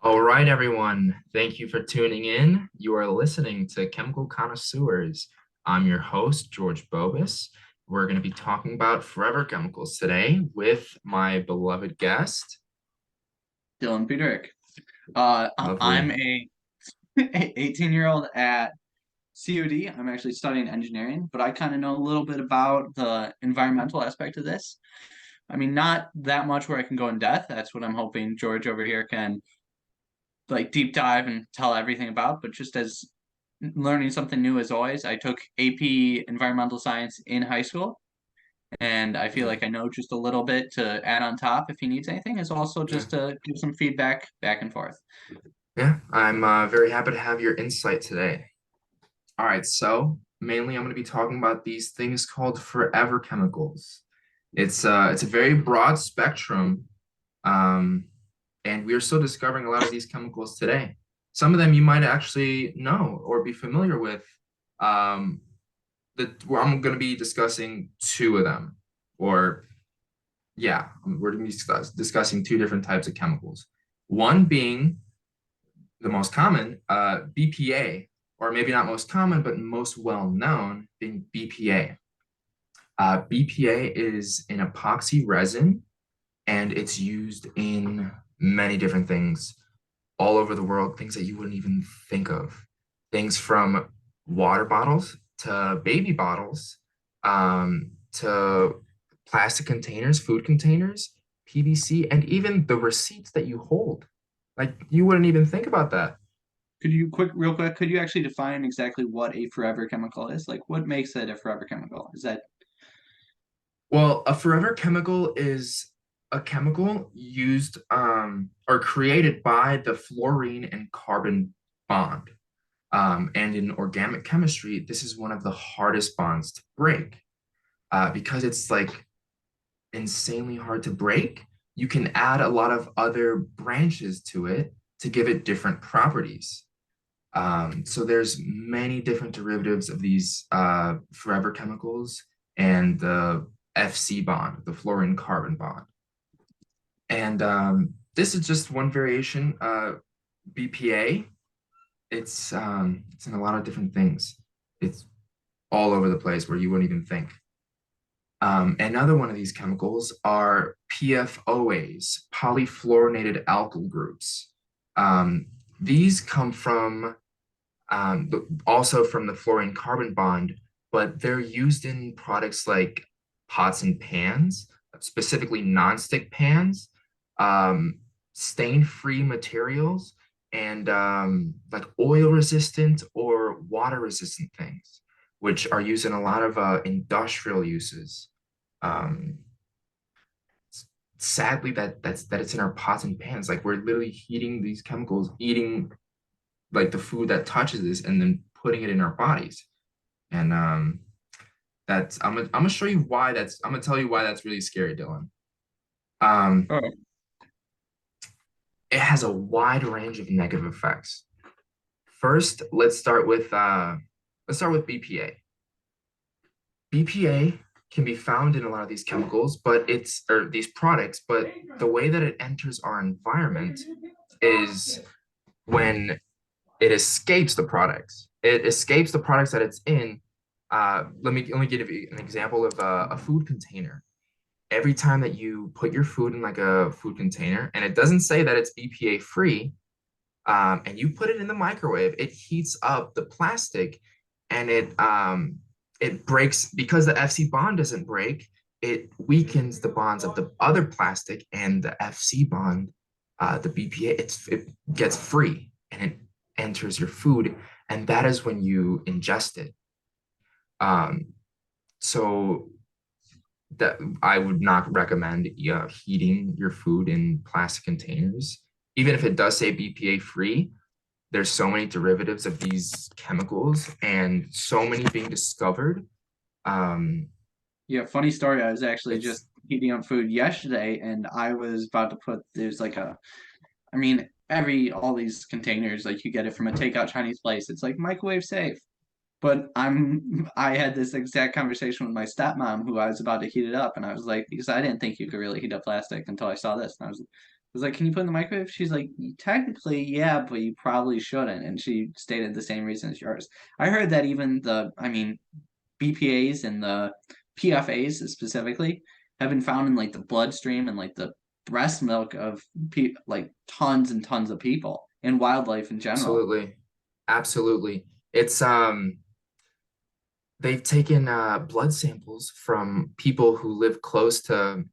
All right, everyone. Thank you for tuning in. You are listening to Chemical Connoisseurs. I'm your host, George Bobus. We're going to be talking about forever chemicals today with my beloved guest. Dylan Peterick. I'm Lovely. a 18-year-old at CUD. I'm actually studying engineering, but I kind of know a little bit about the environmental aspect of this. I mean, not that much where I can go in depth. That's what I'm hoping George over here can like deep dive and tell everything about, but just as learning something new as always. I took AP environmental science in high school, and I feel Yeah, like I know just a little bit to add on top if he needs anything, is also yeah, just to give some feedback back and forth. yeah. I'm very happy to have your insight today. All right, so mainly I'm going to be talking about these things called forever chemicals. It's a very broad spectrum. Um, and we are still discovering a lot of these chemicals today. Some of them you might actually know or be familiar with. Um, where I'm going to be discussing two of them, or yeah, we're going to be discussing two different types of chemicals. One being the most common, BPA, or maybe not most common, but most well known, being BPA. BPA is an epoxy resin and it's used in many different things all over the world, things that you wouldn't even think of. Things from water bottles to baby bottles, to plastic containers, food containers, PVC, and even the receipts that you hold. Like you wouldn't even think about that. Real quick, could you actually define exactly what a forever chemical is? Like, what makes it a forever chemical? Is that Well, a forever chemical is a chemical used or created by the fluorine and carbon bond. And in organic chemistry, this is one of the hardest bonds to break because it's like insanely hard to break. You can add a lot of other branches to it to give it different properties. So there's many different derivatives of these forever chemicals and the FC bond, the fluorine carbon bond. And this is just one variation, BPA. It's in a lot of different things. It's all over the place where you wouldn't even think. Another one of these chemicals are PFOAs, polyfluorinated alkyl groups. Um, these come from also from the fluorine carbon bond, but they're used in products like pots and pans, specifically nonstick pans, um, stain-free materials, and like oil-resistant or water-resistant things, which are used in a lot of industrial uses. Um, Sadly, that it's in our pots and pans. Like we're literally heating these chemicals, eating like the food that touches this and then putting it in our bodies. And that's I'm gonna show you why that's I'm gonna tell you why that's really scary, Dylan. Um, oh, it has a wide range of negative effects. First, let's start with BPA. BPA can be found in a lot of these chemicals, but it's or these products, but the way that it enters our environment is when it escapes the products. It escapes the products that it's in. Let me give you an example of a food container. Every time that you put your food in like a food container, and it doesn't say that it's BPA free, and you put it in the microwave, it heats up the plastic, and it breaks because the FC bond doesn't break. It weakens the bonds of the other plastic and the FC bond, the BPA. It gets free and it enters your food, and that is when you ingest it. Um, so that I would not recommend heating your food in plastic containers, even if it does say BPA free. There's so many derivatives of these chemicals and so many being discovered. Um, yeah, funny story. I was actually it's just heating up food yesterday, and I was about to put there's like a, I mean, all these containers, like you get it from a takeout Chinese place. It's like microwave safe. But I had this exact conversation with my stepmom who I was about to heat it up, and I was like, because I didn't think you could really heat up plastic until I saw this, and I was was like, "Can you put in the microwave?" She's like, "Technically, yeah, but you probably shouldn't." And she stated the same reason as yours. I heard that even I mean, BPA's and the PFAs specifically have been found in like the bloodstream and like the breast milk of like tons and tons of people and wildlife in general. Absolutely. Absolutely. It's they've taken blood samples from people who live close to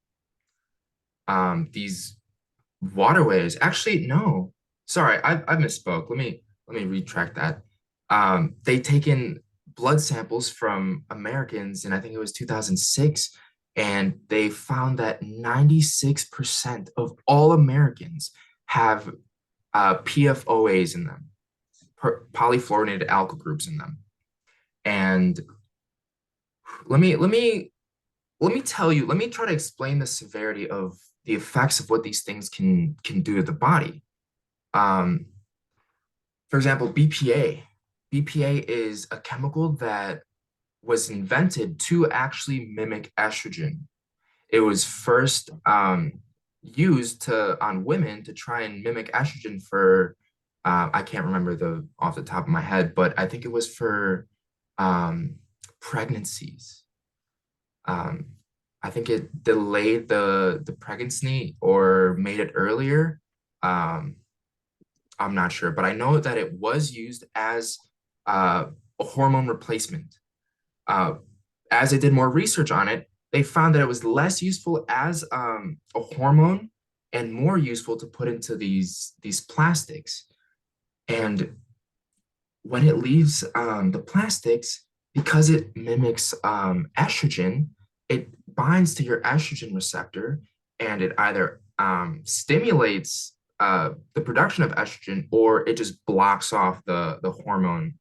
these waterways. Actually, no. Sorry, I misspoke. Let me retract that. They taken blood samples from Americans, and I think it was 2006, and they found that 96% of all Americans have PFOAs in them, polyfluorinated alkyl groups in them. And let me let me let me tell you, let me try to explain the severity of the effects of what these things can do to the body. Um, for example, BPA. BPA is a chemical that was invented to actually mimic estrogen. It was first used to on women to try and mimic estrogen for I can't remember the off the top of my head, but I think it was for um, pregnancies. Um, I think it delayed the pregnancy or made it earlier. Um, I'm not sure, but I know that it was used as a hormone replacement. Uh, as I did more research on it, they found that it was less useful as a hormone and more useful to put into these plastics. And when it leaves the plastics, because it mimics estrogen, it binds to your estrogen receptor and it either stimulates the production of estrogen or it just blocks off the hormone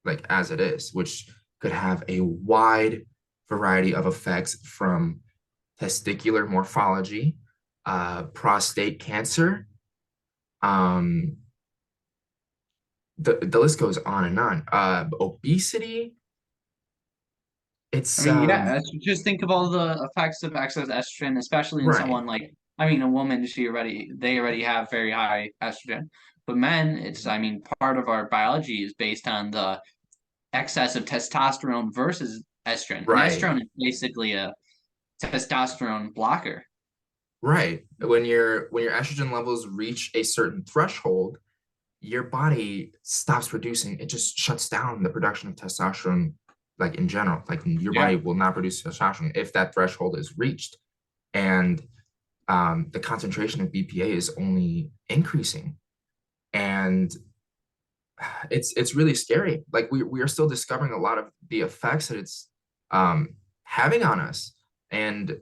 like as it is, which could have a wide variety of effects from testicular morphology, prostate cancer, um, the list goes on and on. Obesity, I it's mean, yeah, just think of all the effects of excess estrogen, especially in right, someone like, I mean, a woman, they already have very high estrogen. But men, I mean, part of our biology is based on the excess of testosterone versus estrogen. And right, estrogen is basically a testosterone blocker. right. When your estrogen levels reach a certain threshold, your body stops producing, it just shuts down the production of testosterone, like in general. Like your Yeah. body will not produce testosterone if that threshold is reached. And the concentration of BPA is only increasing. And it's really scary. Like we are still discovering a lot of the effects that it's having on us. And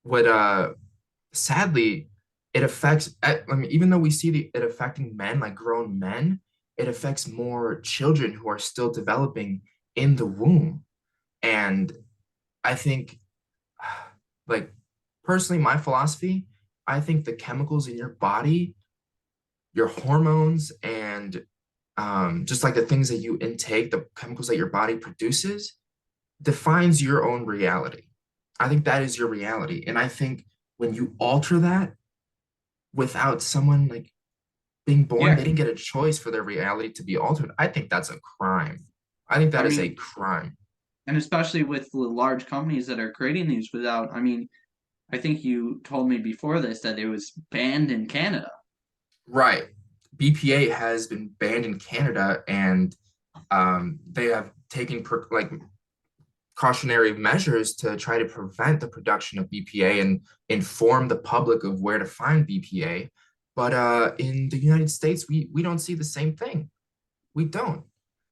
what sadly it affects I mean, even though we see it affecting men, like grown men, it affects more children who are still developing in the womb. And I think like personally, my philosophy, I think the chemicals in your body, your hormones, and just like the things that you intake, the chemicals that your body produces, defines your own reality. I think that is your reality. And I think when you alter that without someone like being born, Yeah. they didn't get a choice for their reality to be altered. I think that's a crime. I think I that is a mean, crime. and especially with the large companies that are creating these without, I mean, I think you told me before this that it was banned in Canada. Right. BPA has been banned in Canada, and they have taken like cautionary measures to try to prevent the production of BPA and inform the public of where to find BPA. But in the United States, we don't see the same thing. We don't.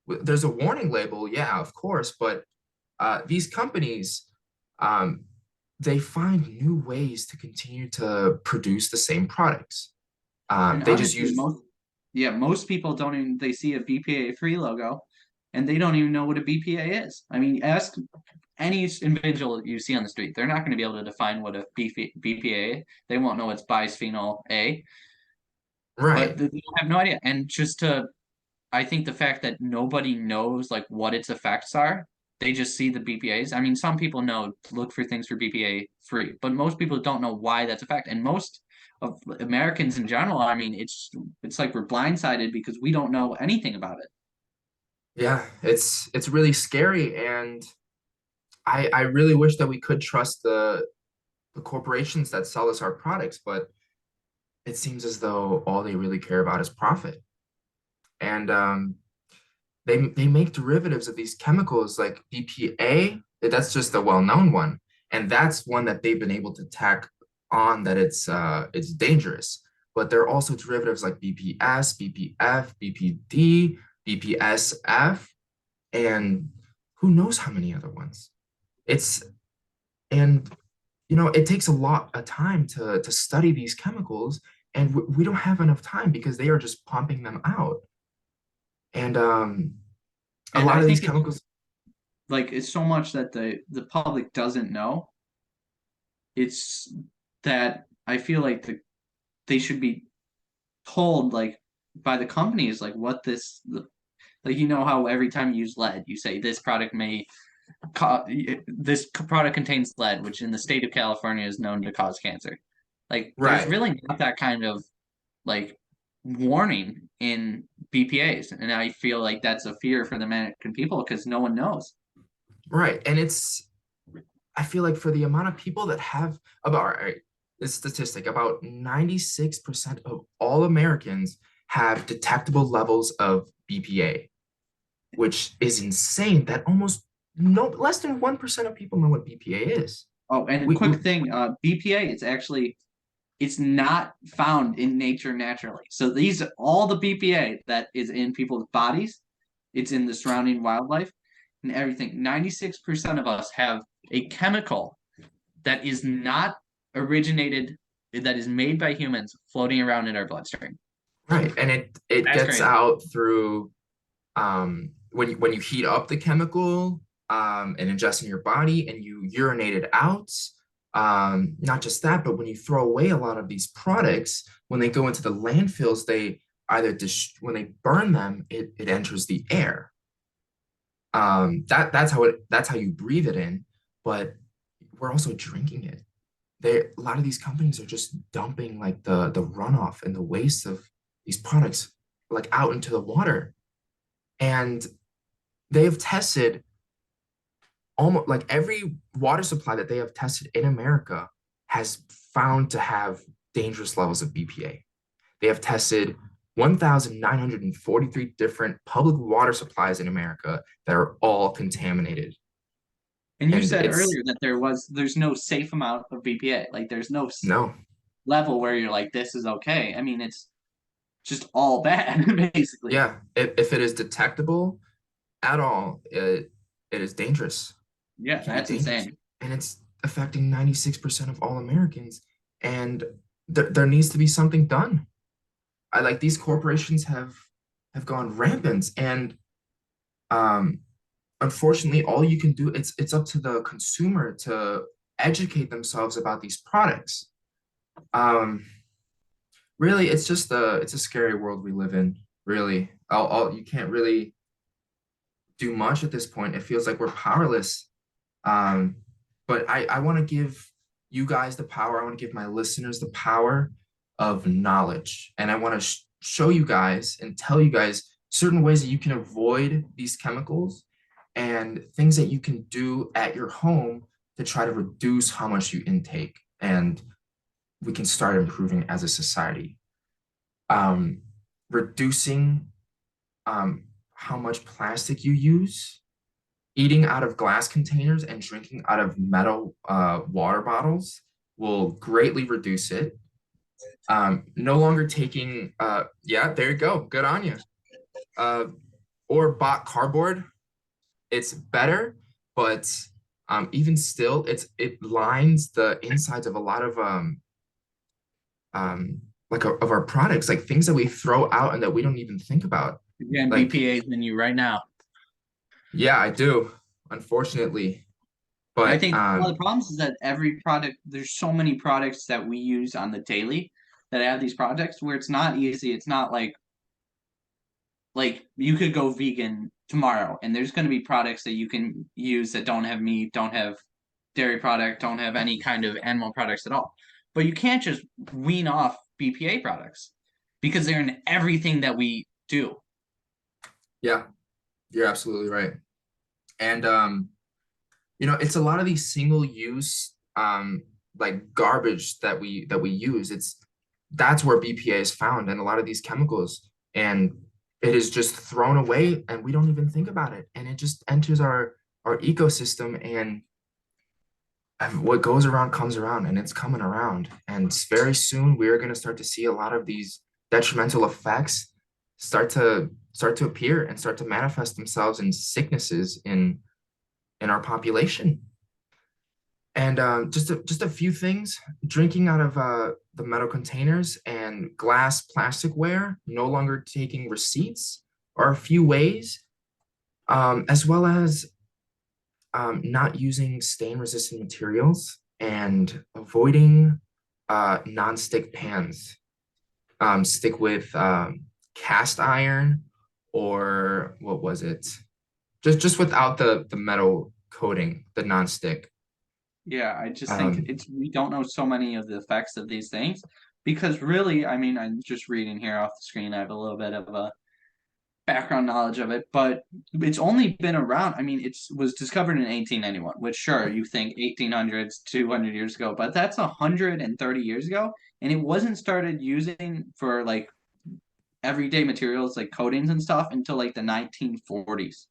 There's a warning label, yeah, of course, but these companies, um, they find new ways to continue to produce the same products. And They just honestly, use most people don't even they see a BPA free logo and they don't even know what a BPA is. I mean, ask any individual you see on the street, they're not going to be able to define what a BPA. They won't know it's bisphenol A, but right, they have no idea. And I think the fact that nobody knows like what its effects are, they just see the BPAs. I mean, some people know to look for things for BPA free, but most people don't know why that's a fact. And most of Americans in general, I mean, it's like we're blindsided because we don't know anything about it. Yeah, it's really scary, and I really wish that we could trust the corporations that sell us our products, but it seems as though all they really care about is profit. And they make derivatives of these chemicals like BPA. That's just a well-known one, and that's one that they've been able to tack on that it's dangerous. But there are also derivatives like BPS, BPF, BPD, BPSF, and who knows how many other ones. It's and it takes a lot of time to study these chemicals, and we don't have enough time because they are just pumping them out. And a And lot I of these think it's chemicals, like it's so much that the public doesn't know. It's that I feel like they should be told like by the companies like what like how every time you use lead, you say this product may this product contains lead, which in the state of California is known to cause cancer. Like, there's right, really not that kind of like warning in BPAs, and I feel like that's a fear for the American people because no one knows. right. And I feel like for the amount of people that have about, all right, this statistic, about 96% of all Americans have detectable levels of BPA, which is insane that almost no less than 1% of people know what BPA is. Oh, and a We quick thing, BPA, it's not found in nature naturally. So these all the BPA that is in people's bodies, it's in the surrounding wildlife and everything. 96% of us have a chemical that is not originated, that is made by humans floating around in our bloodstream. Right, and it That's gets crazy. out through when you heat up the chemical and ingest in your body and you urinate it out. Not just that, but when you throw away a lot of these products, when they go into the landfills, they either when they burn them, it enters the air. That's how you breathe it in, but we're also drinking it. A lot of these companies are just dumping like the runoff and the waste of these products like out into the water. And they have tested almost like every water supply that they have tested in America has found to have dangerous levels of BPA. They have tested 1,943 different public water supplies in America that are all contaminated. And you And said earlier that there's no safe amount of BPA. Like there's no no, level where you're like this is okay. I mean, it's just all bad basically. yeah, if it is detectable at all, it is dangerous. It Yeah, can be that's dangerous. insane. And it's affecting 96% of all Americans. And there needs to be something done. I like these corporations have gone rampant, and um unfortunately all you can do, it's up to the consumer to educate themselves about these products. um Really, it's a scary world we live in, really. You can't really do much at this point. It feels like we're powerless. um but I want to give you guys the power. I want to give my listeners the power of knowledge, and I want to show you guys and tell you guys certain ways that you can avoid these chemicals and things that you can do at your home to try to reduce how much you intake, and we can start improving as a society. um, Reducing how much plastic you use, eating out of glass containers and drinking out of metal water bottles will greatly reduce it. No longer taking, yeah, there you go, good on you. Uh, or bought cardboard, it's better, but even still, it lines the insides of a lot of um, of our products, like things that we throw out and that we don't even think about. Again, Like, BPA is in you right now. yeah, I do, unfortunately. And I But think one of the problems is that every product, there's so many products that we use on the daily that have these products where it's not easy. It's not like like you could go vegan tomorrow and there's going to be products that you can use that don't have meat, don't have dairy product, don't have any kind of animal products at all. But you can't just wean off BPA products because they're in everything that we do. Yeah, you're absolutely right. And it's a lot of these single use like garbage that we use. That's where BPA is found and a lot of these chemicals. And it is just thrown away and we don't even think about it. And it just enters our ecosystem and what goes around comes around and it's coming around. And very soon we are going to start to see a lot of these detrimental effects start to appear and start to manifest themselves in sicknesses in our population. And just a few things: drinking out of the metal containers and glass plasticware, no longer taking receipts are a few ways, as well as not using stain-resistant materials and avoiding non-stick pans. Stick with cast iron or what was it? Just without the metal coating, the non-stick. Yeah, I just think Um, it's we don't know so many of the effects of these things because really, I mean, I'm just reading here off the screen. I have a little bit of a background knowledge of it, but it's only been around. I mean, it was discovered in 1891, which sure, you think 1800s, 200 years ago, but that's 130 years ago, and it wasn't started using for like everyday materials like coatings and stuff until like the 1940s.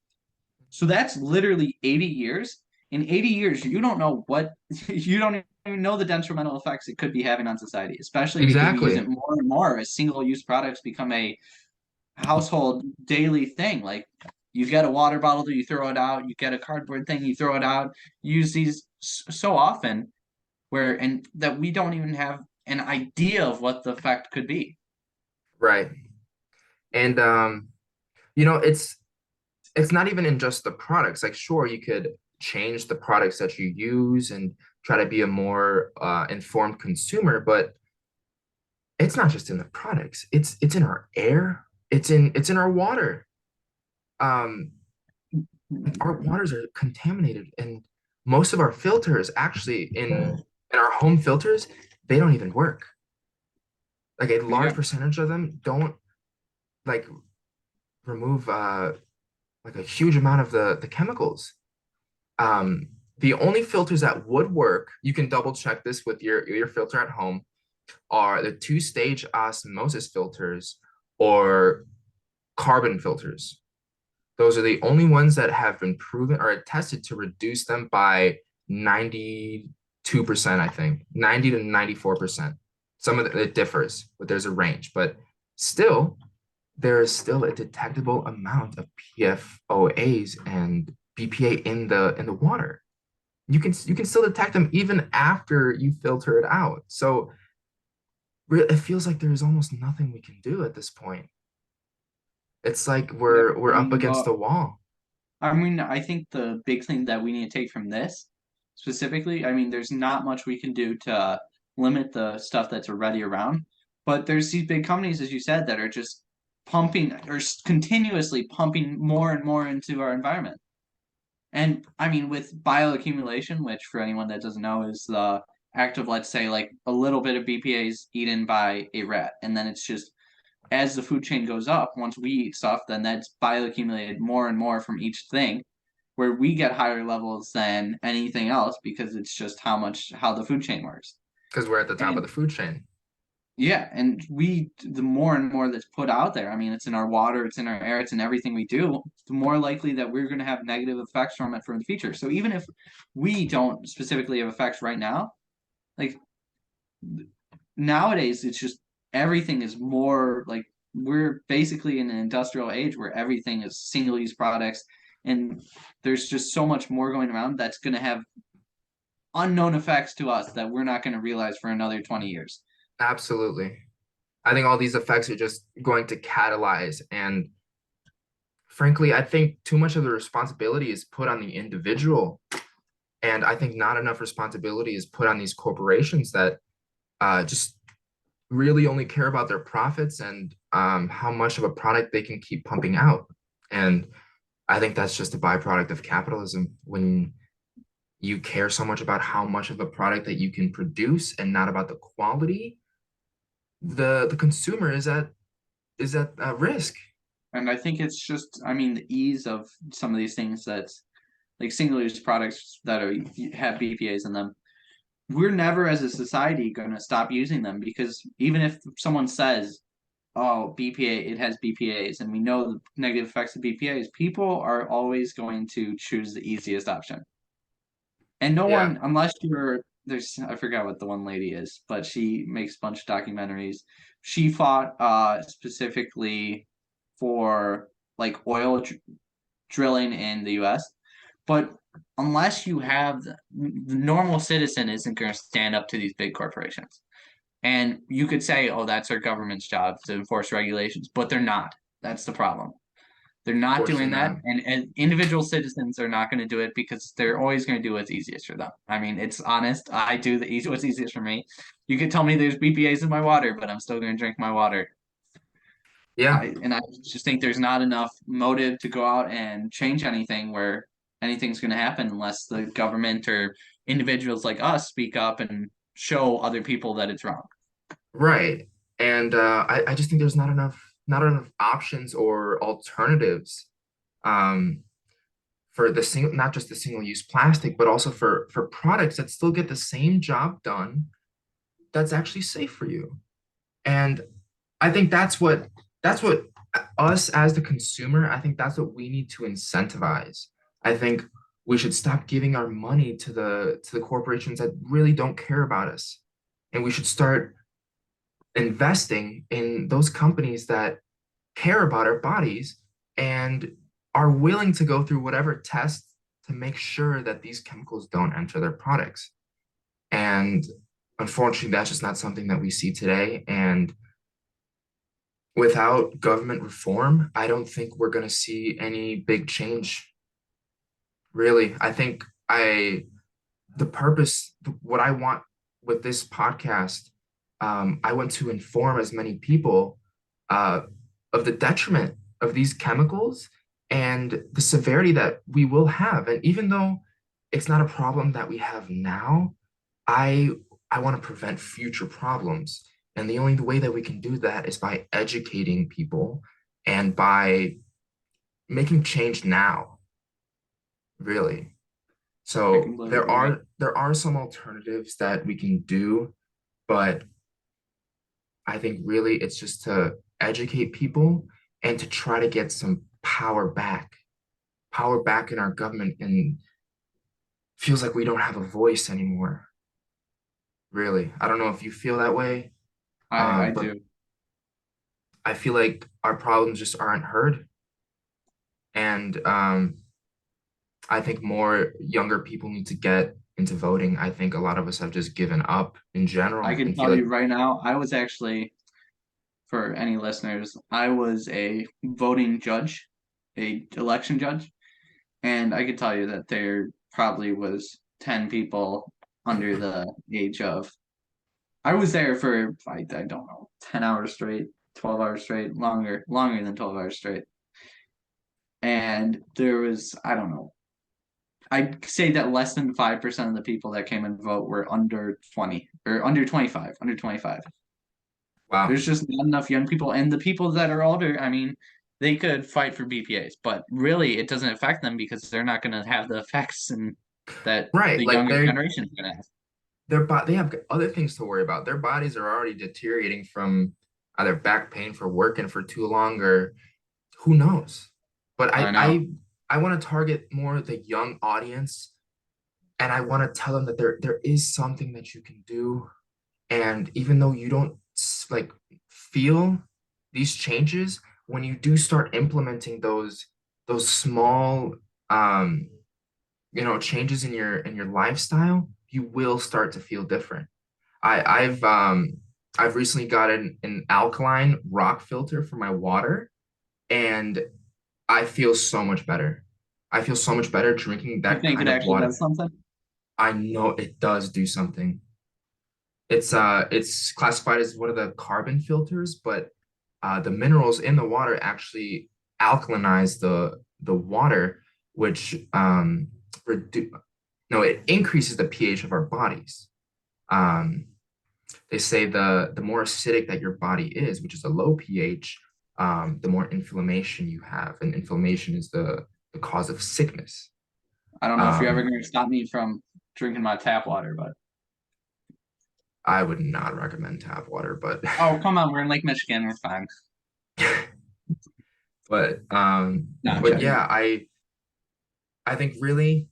So that's literally 80 years. In 80 years, you don't know what you don't even know the detrimental effects it could be having on society, especially because we use it exactly. more and more as single-use products become a household daily thing. Like you get a water bottle, you throw it out. You get a cardboard thing, you throw it out. You use these so often where and that we don't even have an idea of what the effect could be. Right. And it's not even in just the products. Like, sure, you could change the products that you use and try to be a more informed consumer, but it's not just in the products. It's in our air. It's in our water. Um, our waters are contaminated, and most of our filters actually in our home filters, they don't even work. Like a large Yeah, percentage of them don't like remove like a huge amount of the chemicals. The only filters that would work, you can double check this with your filter at home, are the two-stage osmosis filters or carbon filters. Those are the only ones that have been proven or tested to reduce them by 92%, I think, 90 to 94%. Some of it differs, but there's a range. But still, there is still a detectable amount of PFOAs and BPA in the water. You can still detect them even after you filter it out. So it feels like there's almost nothing we can do at this point. It's like yeah. we're up against the wall. I mean, I think the big thing that we need to take from this specifically, I mean, there's not much we can do to limit the stuff that's already around, but there's these big companies, as you said, that are just pumping or continuously pumping more and more into our environment. And I mean, with bioaccumulation, which for anyone that doesn't know is the act of, let's say, like a little bit of BPA is eaten by a rat, and then it's just as the food chain goes up, once we eat stuff, then that's bioaccumulated more and more from each thing, where we get higher levels than anything else because it's just how the food chain works. Because we're at the top of And the food chain. yeah, and the more and more that's put out there, I mean, it's in our water, it's in our air, it's in everything we do, the more likely that we're going to have negative effects from it for the future. So even if we don't specifically have effects right now, like nowadays it's just everything is more like we're basically in an industrial age where everything is single use products and there's just so much more going around that's going to have unknown effects to us that we're not going to realize for another 20 years. Absolutely. I think all these effects are just going to catalyze. And frankly, I think too much of the responsibility is put on the individual. And I think not enough responsibility is put on these corporations that just really only care about their profits and how much of a product they can keep pumping out. And I think that's just a byproduct of capitalism when you care so much about how much of a product that you can produce and not about the quality, the consumer is at risk. And I think it's just, I mean, the ease of some of these things that's like single-use products that are have BPA's in them. We're never as a society going to stop using them because even if someone says, "Oh, BPA, it has BPA's," and we know the negative effects of BPA's, people are always going to choose the easiest option. And no Yeah. one, unless you're there's I forgot what the one lady is, but she makes a bunch of documentaries. She fought specifically for like drilling in the US. But unless you have the normal citizen isn't going to stand up to these big corporations. And you could say, oh, that's our government's job to enforce regulations, but they're not. That's the problem. They're not doing Unfortunately that, not. and individual citizens are not going to do it because they're always going to do what's easiest for them. I mean, it's honest. I do what's easiest for me. You could tell me there's BPA's in my water, but I'm still going to drink my water. Yeah. I just think there's not enough motive to go out and change anything where anything's going to happen unless the government or individuals like us speak up and show other people that it's wrong. Right. And I just think there's not enough options or alternatives um, for the single, not just the single-use plastic, but also for products that still get the same job done that's actually safe for you. And I think that's what us as the consumer, I think that's what we need to incentivize. I think we should stop giving our money to the corporations that really don't care about us. And we should start investing in those companies that care about our bodies and are willing to go through whatever tests to make sure that these chemicals don't enter their products. And unfortunately, that's just not something that we see today. And without government reform, I don't think we're going to see any big change, really. I think the purpose, what I want with this podcast, I want to inform as many people uh, of the detriment of these chemicals and the severity that we will have. And even though it's not a problem that we have now, I I want to prevent future problems. And the only way that we can do that is by educating people and by making change now, really. I So completely there agree. are there are some alternatives that we can do, but I think really it's just to educate people and to try to get some power back in our government, and feels like we don't have a voice anymore, really. I don't know if you feel that way, I but do. I feel like our problems just aren't heard. And I think more younger people need to get into voting. I think a lot of us have just given up in I general can and feel tell like, you right now, I was actually, for any listeners, I was a voting judge, a election judge, and I could tell you that there probably was 10 people under the age of I was there for I don't know, 10 hours straight, 12 hours straight, longer than 12 hours straight. And there was, I don't know, I'd say that less than 5% of the people that came and vote were under 20 or under 25, under 25. wow, There's just not enough young people. And the people that are older, I mean, they could fight for BPAs, but really it doesn't affect them because they're not going to have the effects and that right? the Like younger generation is going to have. they have other things to worry about. Their bodies are already deteriorating from either back pain for working for too long or who knows. But I I know. I I want to target more the young audience, and I want to tell them that there is something that you can do. And even though you don't like feel these changes, when you do start implementing those small um changes in your lifestyle, you will start to feel different. I've recently got an alkaline rock filter for my water, and I feel so much better. I feel so much better drinking You that think it kind of actually does water. something? I know it does do something. It's classified as one of the carbon filters, but the minerals in the water actually alkalinize the water, which redu no, it increases the pH of our bodies. Um, they say the more acidic that your body is, which is a low pH, the more inflammation you have, and inflammation is the cause of sickness. I don't know if you're ever Um, going to stop me from drinking my tap water, but I would not recommend tap water, but oh, come on, we're in Lake Michigan, we're fine. but No, I'm but joking. yeah, I think really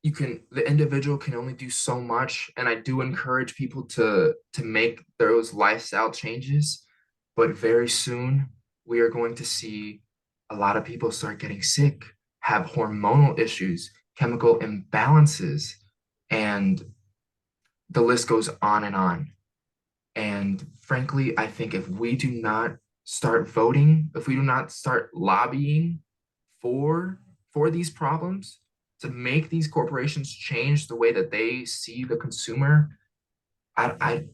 the individual can only do so much, and I do encourage people to make those lifestyle changes, but very soon we are going to see a lot of people start getting sick, have hormonal issues, chemical imbalances, and the list goes on and on. And frankly, I think if we do not start voting, if we do not start lobbying for for these problems, to make these corporations change the way that they see the consumer, I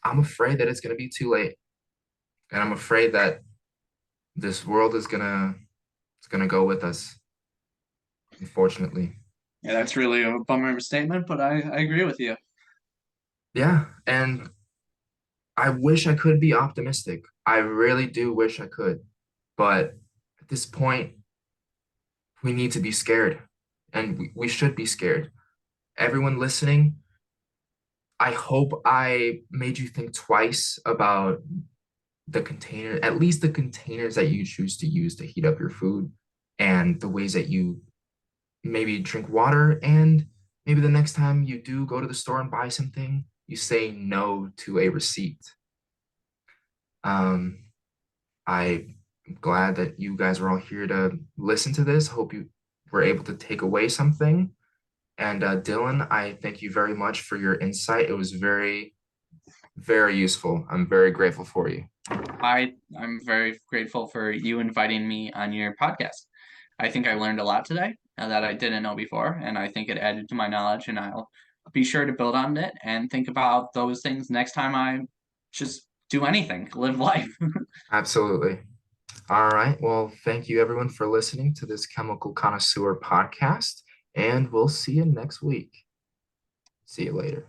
I'm afraid that it's going to be too late, and I'm afraid that this world is gonna it's gonna go with us, unfortunately. Yeah, that's really a bummer statement, but I agree with you. Yeah, and I wish I could be optimistic. I really do wish I could, but at this point, we need to be scared, and we should be scared. Everyone listening, I hope I made you think twice about the container, at least the containers that you choose to use to heat up your food, and the ways that you maybe drink water, and maybe the next time you do go to the store and buy something, you say no to a receipt. Um, I'm glad that you guys are all here to listen to this. Hope you were able to take away something. And Dylan, I thank you very much for your insight. It was very, very useful. I'm very grateful for you. I'm very grateful for you inviting me on your podcast. I think I learned a lot today that I didn't know before, and I think it added to my knowledge, and I'll be sure to build on it and think about those things next time I just do anything, live life. Absolutely. All right. Well, thank you everyone for listening to this Chemical Connoisseur podcast, and we'll see you next week. See you later.